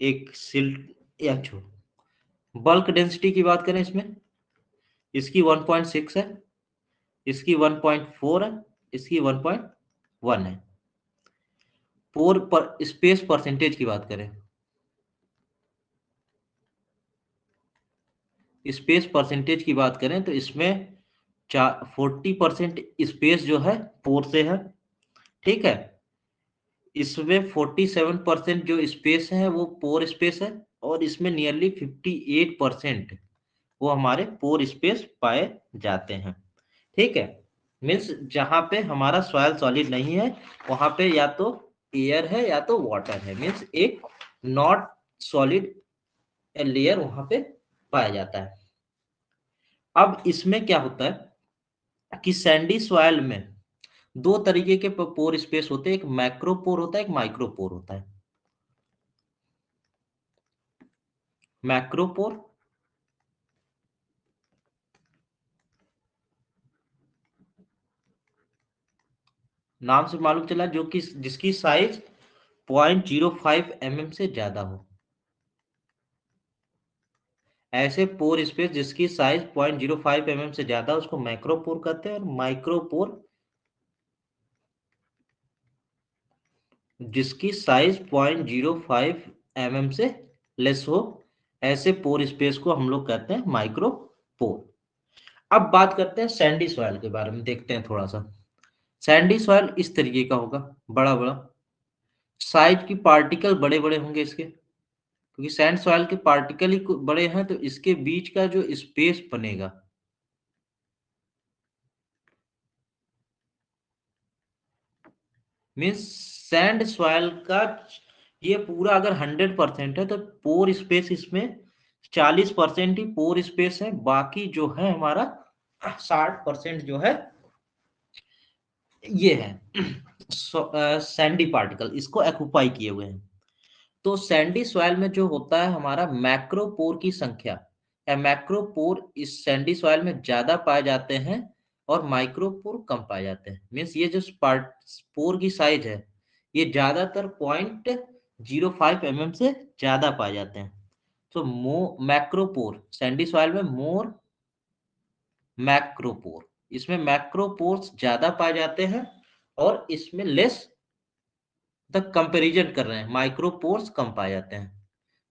एक सिल्ट या छो। बल्क डेंसिटी की बात करें इसमें, इसकी 1.6 है, इसकी 1.4 है, इसकी 1.1 है। पोर पर स्पेस परसेंटेज की बात करें, स्पेस परसेंटेज की बात करें तो इसमें 40% स्पेस जो है पोर से है, ठीक है। इसमें 47% जो स्पेस है वो पोर स्पेस है, और इसमें नियरली 58% वो हमारे पोर स्पेस पाए जाते हैं, ठीक है। मीन्स जहां पे हमारा सॉइल सॉलिड नहीं है वहां पे या तो एयर है या तो वाटर है, मीन्स एक नॉट सॉलिड लेयर वहां पे पाया जाता है। अब इसमें क्या होता है कि सैंडी सॉइल में दो तरीके के पोर स्पेस होते हैं, एक मैक्रो पोर होता है, एक माइक्रो पोर होता है। मैक्रो पोर नाम से मालूम चला जो कि जिसकी साइज 0.05 mm से ज्यादा हो। ऐसे पोर स्पेस जिसकी साइज 0.05 mm से ज्यादा उसको मैक्रोपोर कहते हैं, और माइक्रोपोर जिसकी साइज 0.05 mm से लेस हो, ऐसे पोर स्पेस को हम लोग कहते हैं माइक्रोपोर। अब बात करते हैं सैंडी सॉइल के बारे में, देखते हैं थोड़ा सा। सैंडी सॉइल इस तरीके का होगा, बड़ा बड़ा साइज की पार्टिकल बड़े बड़े होंगे इसके, क्योंकि सैंड सॉइल के पार्टिकल ही बड़े हैं तो इसके बीच का जो स्पेस बनेगा, मीन्स सैंड सॉइल का ये पूरा अगर 100% है तो पोर स्पेस इसमें 40% ही पोर स्पेस है, बाकी जो है हमारा 60% जो है ये है सैंडी पार्टिकल, इसको एक्यूपाई किए हुए हैं। तो सैंडी सॉइल में जो होता है हमारा मैक्रोपोर की संख्या या मैक्रोपोर इस सैंडी सॉइल में ज्यादा पाए जाते हैं और माइक्रोपोर कम पाए जाते हैं। मीन्स ये जो पार्ट पोर की साइज है ये ज्यादातर 0.05 mm से ज्यादा पाए जाते हैं। तो मैक्रोपोर सैंडी सॉइल में मोर मैक्रोपोर, इसमें मैक्रोपोर्स ज्यादा पाए जाते हैं और इसमें लेस तक कंपैरिजन कर रहे हैं, माइक्रोपोर्स कम पाए जाते हैं।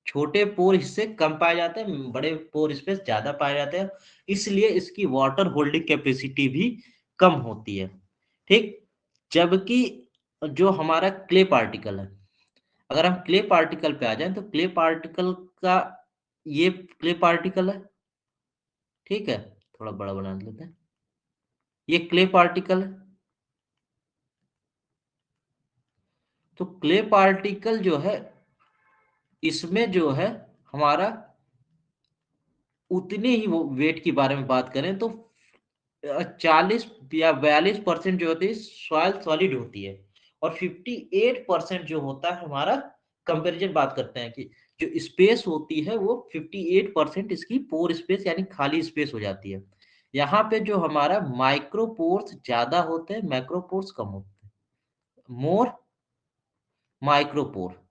छोटे पोर हिस्से कम पाए जाते हैं, बड़े पोर स्पेस ज्यादा पाए जाते हैं, इसलिए इसकी वाटर होल्डिंग कैपेसिटी भी कम होती है, ठीक। जबकि जो हमारा क्ले पार्टिकल है, अगर हम क्ले पार्टिकल पे आ जाएं तो क्ले पार्टिकल का ये क्ले पार्टिकल है, ठीक है, थोड़ा बड़ा बना लेते हैं, ये क्ले पार्टिकल है। तो क्ले पार्टिकल जो है इसमें जो है हमारा उतने ही वो वेट के बारे में बात करें तो 40 या 42% जो होती है सॉइल सॉलिड होती है, और 58% जो होता है हमारा कंपैरिजन बात करते हैं कि जो स्पेस होती है वो 58% इसकी पोर स्पेस यानी खाली स्पेस हो जाती है। यहाँ पे जो हमारा माइक्रोपोर्स ज्यादा होते हैं, मैक्रोपोर्स कम होते हैं। मोर माइक्रोपोर,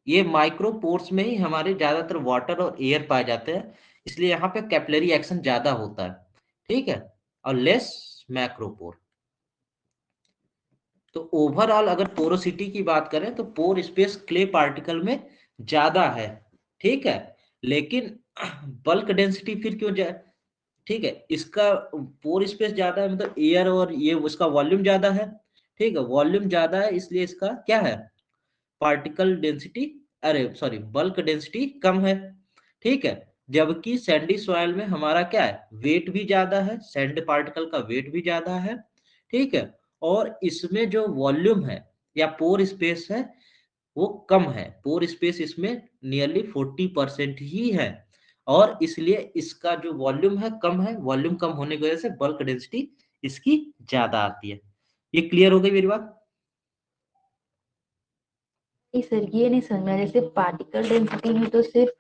ये माइक्रोपोर्स में ही हमारे ज्यादातर वाटर और एयर पाए जाते हैं, इसलिए यहाँ पे कैपिलरी एक्शन ज्यादा होता है, ठीक है, और लेस मैक्रोपोर। तो ओवरऑल अगर पोरोसिटी की बात करें तो पोर स्पेस क्ले पार्टिकल में ज्यादा है, ठीक है, लेकिन बल्क डेंसिटी फिर क्यों ठीक है, इसका पोर स्पेस ज्यादा है, मतलब एयर और ये उसका वॉल्यूम ज्यादा है, ठीक है, वॉल्यूम ज्यादा है, इसलिए इसका क्या है, पार्टिकल डेंसिटी, अरे सॉरी, बल्क डेंसिटी कम है, ठीक है। जबकि सैंडी सॉइल में हमारा क्या है, वेट भी ज्यादा है, सैंड पार्टिकल का वेट भी ज्यादा है, ठीक है, और इसमें जो वॉल्यूम है या पोर स्पेस है वो कम है, पोर स्पेस इसमें नियरली 40% ही है, और इसलिए इसका जो वॉल्यूम है कम है, वॉल्यूम कम होने की वजह से बल्क डेंसिटी इसकी ज्यादा आती है। ये क्लियर हो गई मेरी बात? नहीं सर, ये नहीं समझ में आया। जैसे पार्टिकल डेंसिटी में तो सिर्फ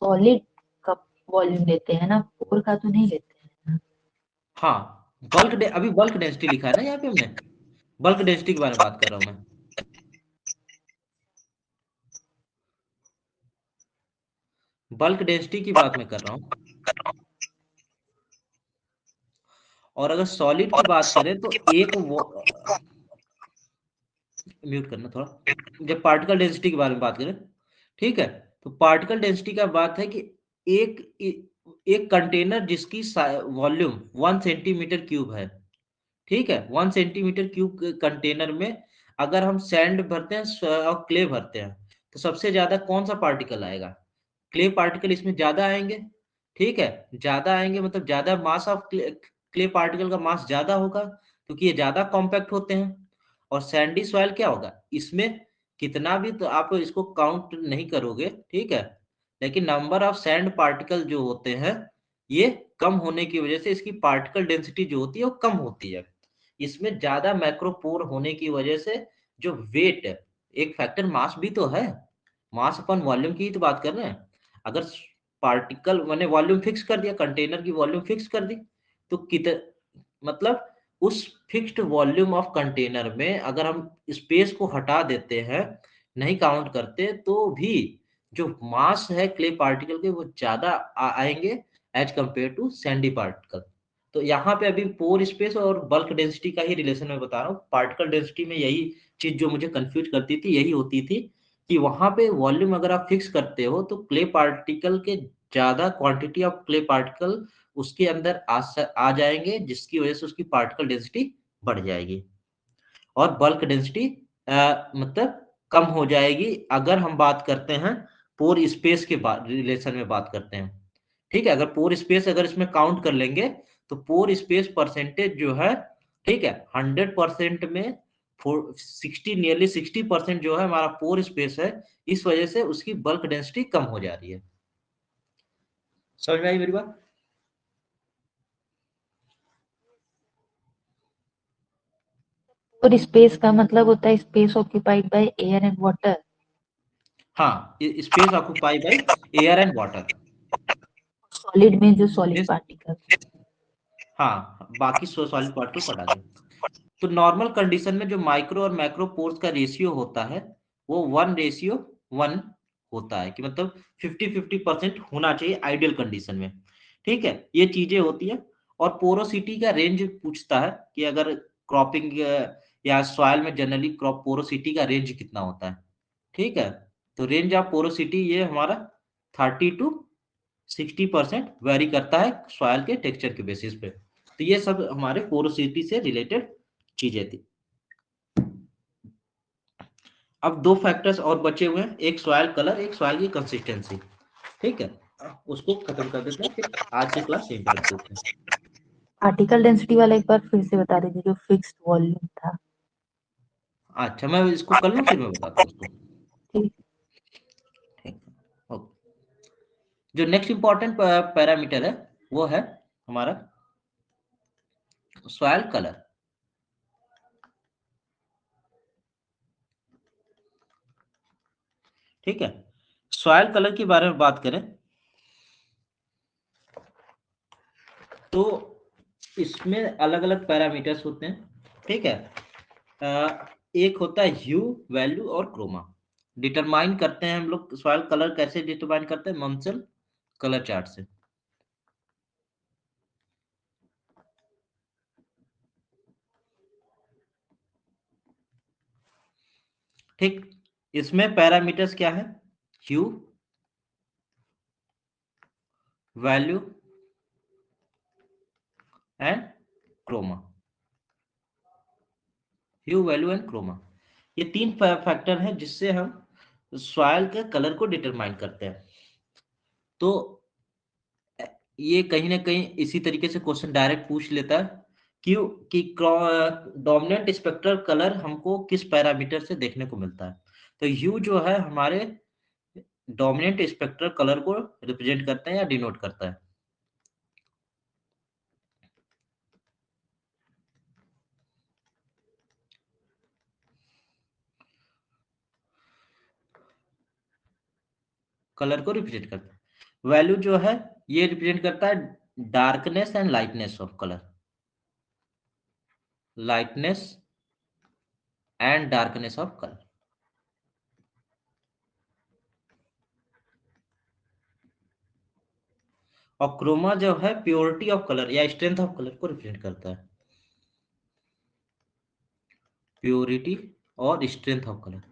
सॉलिड का वॉल्यूम लेते हैं ना, पोर का तो नहीं लेते हैं ना। हाँ, अभी बल्क डेंसिटी लिखा है ना यहाँ पे हमने, बल्क डेंसिटी के बारे में बात कर रहा हूँ मैं, बल्क डेंसिटी की बात मैं कर रहा हूँ। और अगर सॉलिड की बात करें तो म्यूट करना थोड़ा, जब पार्टिकल डेंसिटी के बारे में बात करें, ठीक है, तो पार्टिकल डेंसिटी का बात है कि एक एक कंटेनर जिसकी वॉल्यूम 1 सेंटीमीटर क्यूब है, ठीक है, 1 सेंटीमीटर क्यूब कंटेनर में अगर हम सैंड भरते हैं और क्ले भरते हैं, तो सबसे ज्यादा कौन सा पार्टिकल आएगा, क्ले पार्टिकल इसमें ज्यादा आएंगे, ठीक है, ज्यादा आएंगे, मतलब ज्यादा मास ऑफ क्ले पार्टिकल का मास ज्यादा होगा, क्योंकि ये ज्यादा कॉम्पैक्ट होते हैं। और सैंडी सॉइल क्या होगा, इसमें कितना भी तो आप इसको काउंट नहीं करोगे, ठीक है, लेकिन नंबर ऑफ सैंड पार्टिकल जो होते हैं ये कम होने की वजह से इसकी पार्टिकल डेंसिटी जो होती है वो कम होती है। इसमें ज्यादा मैक्रोपोर होने की वजह से जो वेट, एक फैक्टर मास भी तो है, मास अपन वॉल्यूम की ही तो बात कर रहे हैं। अगर पार्टिकल मैंने वॉल्यूम फिक्स कर दिया, कंटेनर की वॉल्यूम फिक्स कर दी, तो मतलब उस फिक्स्ड वॉल्यूम ऑफ कंटेनर में अगर हम स्पेस को हटा देते हैं, नहीं काउंट करते, तो भी जो मास है क्ले पार्टिकल के वो ज्यादा आएंगे as compare to sandy particle. तो यहाँ पे अभी पोर स्पेस और बल्क डेंसिटी का ही रिलेशन मैं बता रहा हूँ, पार्टिकल डेंसिटी में यही चीज जो मुझे कंफ्यूज करती थी यही होती थी कि वहां पे वॉल्यूम अगर आप फिक्स करते हो तो क्ले पार्टिकल के ज्यादा क्वांटिटी ऑफ क्ले पार्टिकल उसके अंदर आ जाएंगे, जिसकी वजह से उसकी पार्टिकल डेंसिटी बढ़ जाएगी, और बल्क डेंसिटी मतलब कम हो जाएगी अगर हम बात करते हैं पोर स्पेस के रिलेशन में बात करते हैं, ठीक है। अगर पोर स्पेस अगर इसमें काउंट कर लेंगे तो पोर स्पेस परसेंटेज जो है, ठीक है, 100% में 60 नियरली 60% जो है हमारा पोर स्पेस है, इस वजह से उसकी बल्क डेंसिटी कम हो जा रही है। समझ में आई मेरी बात? और स्पेस का मतलब होता है space occupied by air and water. हाँ, space occupy by air and water solid में जो सॉलिड मीन्स, पार्टिकल। हाँ बाकी सॉलिड पार्टिकल को हटा दें। तो नॉर्मल कंडीशन में जो माइक्रो और मैक्रो पोर्स का रेशियो होता है वो 1:1 होता है, कि मतलब 50-50% होना चाहिए आइडियल कंडीशन में, ठीक है, ये चीजें होती है। और पोरोसिटी का रेंज पूछता है कि अगर क्रॉपिंग या सॉइल में जनरली क्रॉप पोरोसिटी का रेंज कितना होता है, ठीक है, तो रेंज ऑफ पोरोसिटी ये हमारा 30-60% वेरी करता है सॉइल के टेक्सचर के बेसिस पे। तो ये सब हमारे पोरोसिटी से रिलेटेड चीजें थी। अब दो फैक्टर्स और बचे हुए हैं, एक सॉइल कलर, एक सॉइल की कंसिस्टेंसी, ठीक है, उसको खत्म कर देते हैं, फिर आज की क्लास यहीं पे रख देते हैं। पार्टिकल डेंसिटी वाला एक बार फिर से बता दीजिए, जो फिक्स्ड वॉल्यूम था। अच्छा, मैं इसको कर लूँ फिर मैं बताता हूँ उसको, ठीक। ठीक है, ओके। जो नेक्स्ट इंपॉर्टेंट पैरामीटर है वो है हमारा सॉइल कलर, ठीक है। सॉइल कलर के बारे में बात करें तो इसमें अलग अलग पैरामीटर्स होते हैं, ठीक है। एक होता है ह्यू, वैल्यू और क्रोमा। डिटरमाइन करते हैं हम लोग सॉइल कलर कैसे डिटरमाइन करते हैं, मॉन्सल कलर चार्ट से। ठीक, इसमें पैरामीटर्स क्या है, hue, value and chroma. Hue, value and chroma, ये तीन फैक्टर हैं जिससे हम सॉइल के कलर को डिटरमाइन करते हैं। तो ये कहीं ना कहीं इसी तरीके से क्वेश्चन डायरेक्ट पूछ लेता है क्यों कि डोमिनेंट स्पेक्ट्रल कलर हमको किस पैरामीटर से देखने को मिलता है। तो ह्यू जो है हमारे डोमिनेंट स्पेक्ट्रल कलर को रिप्रेजेंट करते हैं या डिनोट करता है। कलर को रिप्रेजेंट करता है। वैल्यू जो है ये रिप्रेजेंट करता है darkness and lightness of colour, lightness and darkness of colour. और क्रोमा जो है प्योरिटी ऑफ कलर या स्ट्रेंथ ऑफ कलर को रिप्रेजेंट करता है, प्योरिटी और स्ट्रेंथ ऑफ कलर।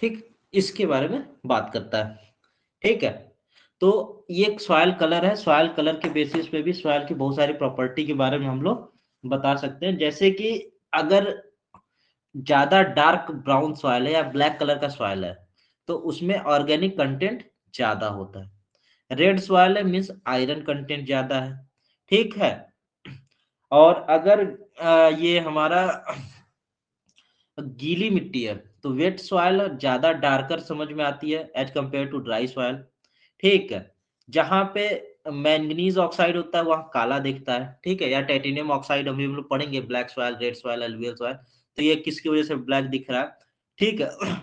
ठीक, इसके बारे में बात करता है, ठीक है। तो ये सॉइल कलर है, सॉइल कलर के बेसिस पे भी सॉइल की बहुत सारी प्रॉपर्टी के बारे में हम लोग बता सकते हैं। जैसे कि अगर ज्यादा डार्क ब्राउन सॉइल है या ब्लैक कलर का सॉइल है तो उसमें ऑर्गेनिक कंटेंट ज्यादा होता है। रेड सॉइल है मीन्स आयरन कंटेंट ज्यादा है, ठीक है। और अगर ये हमारा गीली मिट्टी है तो वेट सॉइल ज्यादा डार्कर समझ में आती है as compare to dry soil, ठीक है। जहां पे मैंगनीज ऑक्साइड होता है वहां काला दिखता है, ठीक है। या टाइटेनियम ऑक्साइड अभी हम लोग पढ़ेंगे, black soil, red soil, alluvial soil, तो ये किसकी वजह से ब्लैक दिख रहा है, ठीक है।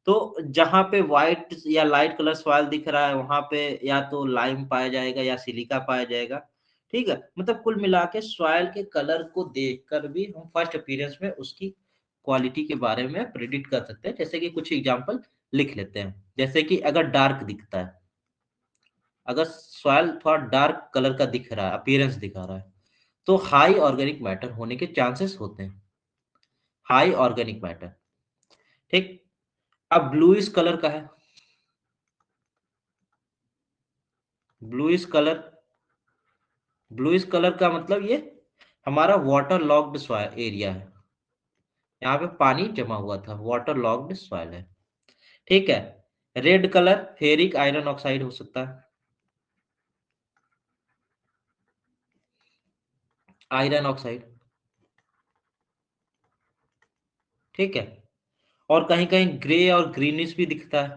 तो जहां पे व्हाइट या लाइट कलर सॉइल दिख रहा है वहां पे या तो लाइम पाया जाएगा या सिलिका पाया जाएगा, ठीक है। मतलब कुल मिला के सॉइल के कलर को देखकर भी हम फर्स्ट अपीयरेंस में उसकी क्वालिटी के बारे में प्रिडिक्ट कर सकते हैं। जैसे कि कुछ एग्जांपल लिख लेते हैं, जैसे कि अगर डार्क दिखता है, अगर सॉइल थोड़ा डार्क कलर का दिख रहा है, अपीयरेंस दिखा रहा है, तो हाई ऑर्गेनिक मैटर होने के चांसेस होते हैं, हाई ऑर्गेनिक मैटर, ठीक। अब ब्लूइश कलर का है, ब्लूइश कलर, ब्लूइश कलर का मतलब ये हमारा वाटर लॉक्ड सॉइल एरिया है, यहाँ पे पानी जमा हुआ था, वाटर लॉक्ड सॉइल है, ठीक है। Red colour ferric iron oxide हो सकता है, आयरन ऑक्साइड, ठीक है। और कहीं कहीं ग्रे और ग्रीनिश भी दिखता है,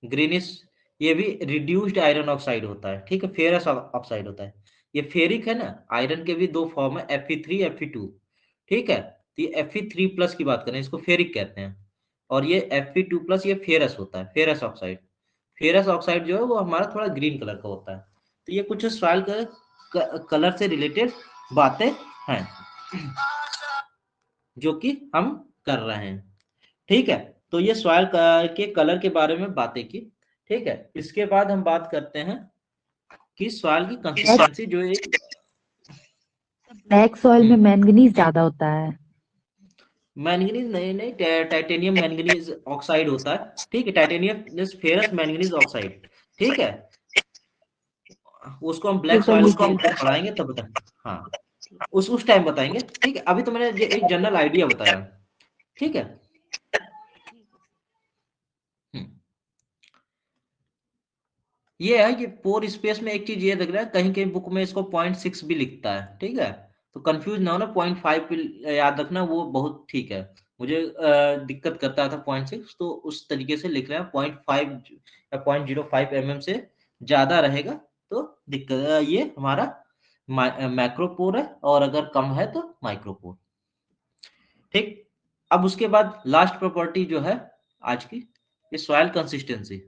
ग्रीनिश, ये भी रिड्यूस्ड आयरन ऑक्साइड होता है, ठीक है, फेरस ऑक्साइड होता है। ये फेरिक है ना, आयरन के भी दो फॉर्म है, Fe3 Fe2, ठीक है। तो ये Fe3 प्लस की बात करें इसको फेरिक कहते हैं, और ये Fe2 प्लस ये फेरस होता है, फेरस ऑक्साइड। फेरस ऑक्साइड जो है वो हमारा थोड़ा ग्रीन कलर का होता है। तो ये कुछ सॉइल कलर से रिलेटेड बातें हैं जो कि हम कर रहे हैं, ठीक है। तो ये सॉइल के कलर के बारे में बातें की, ठीक है। इसके बाद हम बात करते हैं कि सॉइल की ब्लैक कंसिस्टेंसी जो एक ब्लैक सॉइल में मैंगनीज ज्यादा होता है। मैंगनीज नहीं नहीं टाइटेनियम मैंगनीज ऑक्साइड होता है, ठीक है, टाइटेनियम फेरस मैंगनीज ऑक्साइड, ठीक है। उसको हम ये ब्लैक सब सॉइल लिख के ऊपर लीजिए। पढ़ाएंगे तब बताएंगे, हाँ, उस टाइम बताएंगे, ठीक है। अभी तो मैंने ये एक जनरल आइडिया बताया, ठीक है। हम्म, ये है कि पोर स्पेस में एक चीज ये दिख रहा है, कहीं कहीं बुक में इसको 0.6 भी लिखता है, ठीक है। तो कंफ्यूज ना हो ना, 0.5 पे याद रखना, वो बहुत ठीक है। मुझे दिक्कत करता था 0.6, तो उस तरीके से लिख रहे हैं 0.5 या 0.05 mm से ज्यादा रहेगा तो दिक्कत, ये हमारा मैक्रोपोर है, और अगर कम है तो माइक्रोपोर, ठीक। अब उसके बाद लास्ट प्रॉपर्टी जो है आज की, ये सॉइल कंसिस्टेंसी।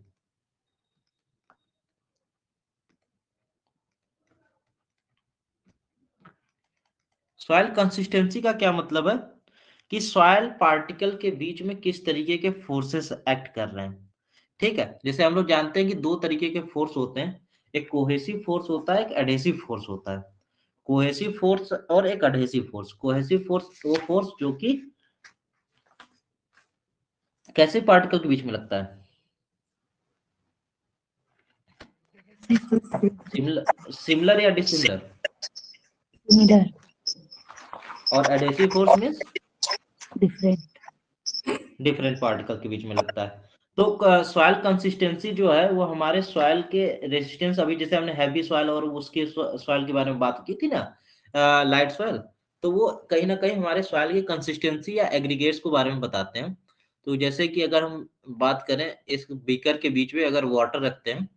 सॉइल कंसिस्टेंसी का क्या मतलब है कि सॉइल पार्टिकल के बीच में किस तरीके के फोर्सेस एक्ट कर रहे हैं। ठीक है, जैसे हम लोग जानते हैं कि दो तरीके के फोर्स होते हैं, एक कोहेसिव फोर्स होता है, एक एडहेसिव फोर्स होता है। कोहेसिव फोर्स और एक एडहेसिव फोर्स। कोहेसिव फोर्स वो फोर्स जो कि कैसे पार्टिकल के बीच में लगता है, सिमिलर सिमिलर या डिसिमिलर। सिमिलर। और adhesive force means different. Different particle के बीच में लगता है। तो सॉइल कंसिस्टेंसी जो है वो हमारे सॉइल के रेजिस्टेंस, अभी जैसे हमने हैवी सॉइल और उसके सॉइल के बारे में बात की थी ना, लाइट सॉइल, तो वो कहीं ना कहीं हमारे सॉइल की कंसिस्टेंसी या एग्रीगेट्स के बारे में बताते हैं। तो जैसे कि अगर हम बात करें, इस बीकर के बीच में अगर वाटर रखते हैं,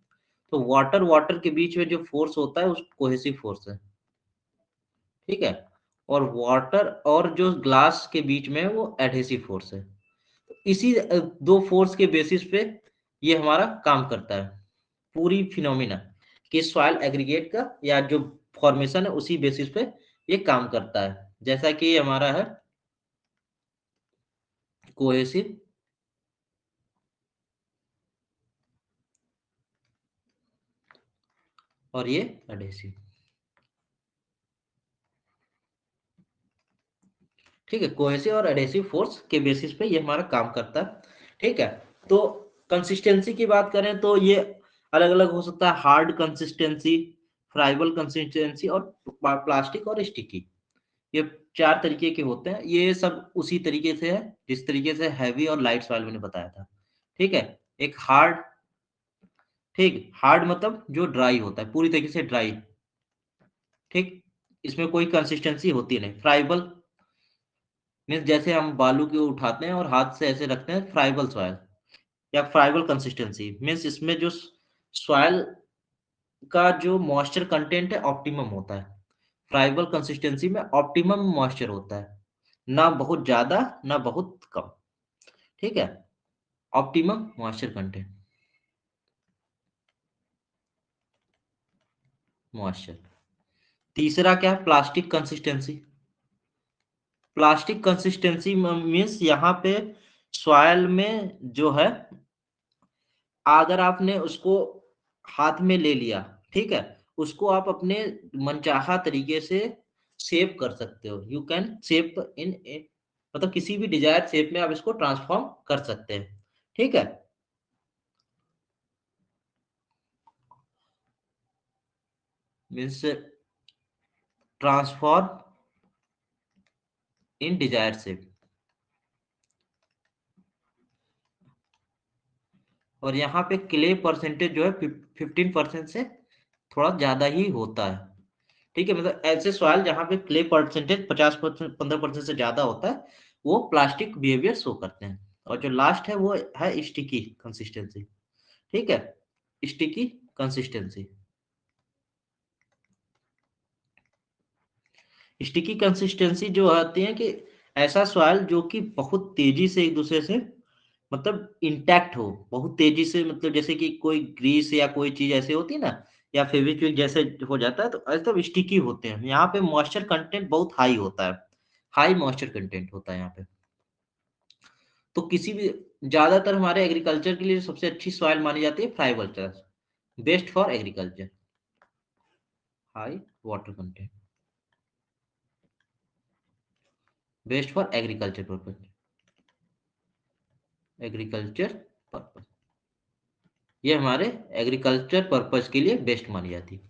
तो वाटर वाटर के बीच में जो फोर्स होता है उस कोहेसिव फोर्स है। ठीक है। और वाटर और जो ग्लास के बीच में है वो एडहेसिव फोर्स है। इसी दो फोर्स के बेसिस पे ये हमारा काम करता है, पूरी फिनोमिना कि सॉइल एग्रीगेट का या जो फॉर्मेशन है उसी बेसिस पे ये काम करता है। जैसा कि ये हमारा है कोहेसिव और ये एडहेसिव। ठीक है, कोहेसिव और एडहेसिव फोर्स के बेसिस पे ये हमारा काम करता है। ठीक है। तो कंसिस्टेंसी की बात करें तो ये अलग अलग हो सकता है, हार्ड कंसिस्टेंसी, फ्राइबल कंसिस्टेंसी और प्लास्टिक और स्टिकी। ये चार तरीके के होते हैं। ये सब उसी तरीके से है जिस तरीके से हैवी और लाइट सॉइल मैंने बताया था। ठीक है। एक हार्ड, ठीक, हार्ड मतलब जो ड्राई होता है, पूरी तरीके से ड्राई। ठीक, इसमें कोई कंसिस्टेंसी होती नहीं। फ्राइबल मीन्स जैसे हम बालू को उठाते हैं और हाथ से ऐसे रखते हैं, फ्राइबल सॉइल या फ्राइबल कंसिस्टेंसी मीन्स इसमें जो सॉइल का जो मॉइस्चर कंटेंट है ऑप्टिमम होता है। फ्राइबल कंसिस्टेंसी में ऑप्टिमम मॉइस्चर होता है, ना बहुत ज्यादा ना बहुत कम। ठीक है, ऑप्टिमम मॉइस्चर कंटेंट, मॉइस्चर। तीसरा क्या है, plastic consistency. Plastic consistency means यहाँ पे सॉइल में जो है, अगर आपने उसको हाथ में ले लिया, ठीक है, उसको आप अपने मनचाहा तरीके से शेप कर सकते हो। यू कैन शेप इन, मतलब किसी भी डिजायर शेप में आप इसको ट्रांसफॉर्म कर सकते हैं। ठीक है, means transform in desire shape. और यहाँ पे क्ले परसेंटेज जो है 15% से थोड़ा ज्यादा ही होता है। ठीक है, मतलब ऐसे सॉइल जहाँ पे क्ले परसेंटेज 50%, 15% से ज्यादा होता है, वो प्लास्टिक बिहेवियर शो करते हैं। और जो लास्ट है वो है स्टिकी कंसिस्टेंसी। ठीक है, स्टिकी कंसिस्टेंसी। स्टिकी कंसिस्टेंसी जो आती है कि ऐसा सॉइल जो कि बहुत तेजी से एक दूसरे से, मतलब इंटैक्ट हो बहुत तेजी से, मतलब जैसे कि कोई ग्रीस या कोई चीज ऐसे होती है ना, या फेविक्विक जैसे हो जाता है, तो ऐसे तो स्टिकी होते हैं। यहाँ पे मॉइस्चर कंटेंट बहुत हाई होता है, हाई मॉइस्चर कंटेंट होता है यहाँ पे। तो किसी भी, ज्यादातर हमारे एग्रीकल्चर के लिए सबसे अच्छी सॉइल मानी जाती है friable turf, best for agriculture, high water content, best for agriculture purpose, agriculture purpose, ये हमारे एग्रीकल्चर पर्पज के लिए बेस्ट मानी जाती है।